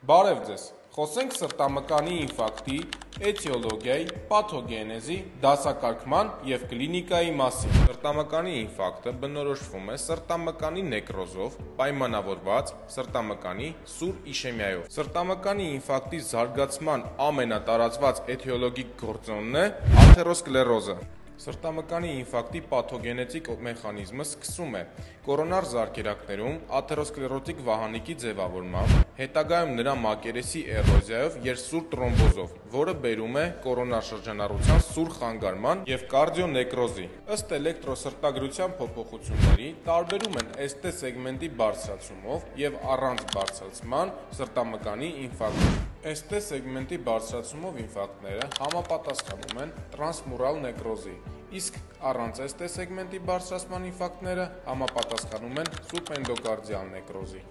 Բարև ձեզ, խոսենք սրտամկանի ինֆարկտի, էտիոլոգիայի, պաթոգենեզի, դասակարգման և կլինիկայի մասին։ Սրտամկանի ինֆարկտը բնորոշվում է սրտամկանի նեկրոզով, պայմանավորված սրտամկանի սուր իշեմիայով։ Սրտամկանի ինֆարկտի զարգացման ամենատարածված էտիոլոգիկ գործոնն է աթերոսկլերոզը։ Սրտամկանի ինֆարկտի պաթոգենետիկ մեխանիզմը սկսում է կորոնար զարկերակներում աթերոսկլերոտիկ վահանիկի ձևավորմամբ, հետագայում նրա մակերեսի էրոզիայով և սուր տրոմբոզով, որը բերում է կորոնար շրջանառության սուր խանգարման և կարդիոնեկրոզի։ Ըստ էլեկտրոսրտագրության փոփոխությունների տարբերում են ST սեգմենտի բարձրացումով և առանց բարձրացման սրտամկանի ինֆարկտ։ ST սեգմենտի բարձրացումով ինֆարկտները համապատասխանում են տրանսմուրալ նեկրոզի, իսկ առանց ST սեգմենտի բարձրացման ինֆարկտները համապատասխանում են սուբէնդոկարդիալ նեկրոզի։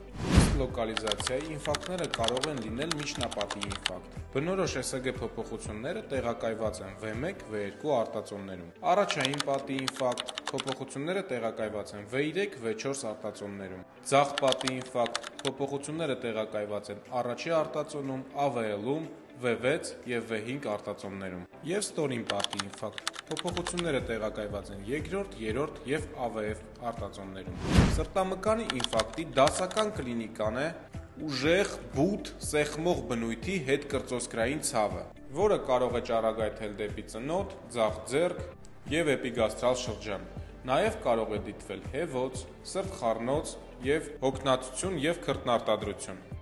Լոկալիզացիայի ինֆարկտները կարող են լինել միջնապատի ինֆարկտ։ Բնորոշ ESG փոփոխությունները տեղակայված են V1, V2 արտածոններում։ Առաջային պատի ինֆարկտ փոփոխությունները տեղակայված են V3, V4 արտածոններում։ Ձախ պատի ինֆարկտ փոփոխությունները տեղակայված են առաջի արտածոնում, AVL-ում, V6 և V5 արտածոններում։ Եվ ստորին պատի ինֆարկտ փոփոխությունները տեղակայված են երկրորդ, երրորդ և AVF արտածոններում։ Սրտամկանի ինֆարկտի դասական կլինիկան է ուժեղ, բութ, սեղմող բնույթի հետկրծոսկրային ցավը, որը կարող է ճառագայթել դեպի ծնոտ, ձախ ձեռք և էպիգաստրալ շրջան։ Նաև կարող է դիտվել հեվոց, սրտխառնոց և հոգնածություն և քրտնարտադրություն։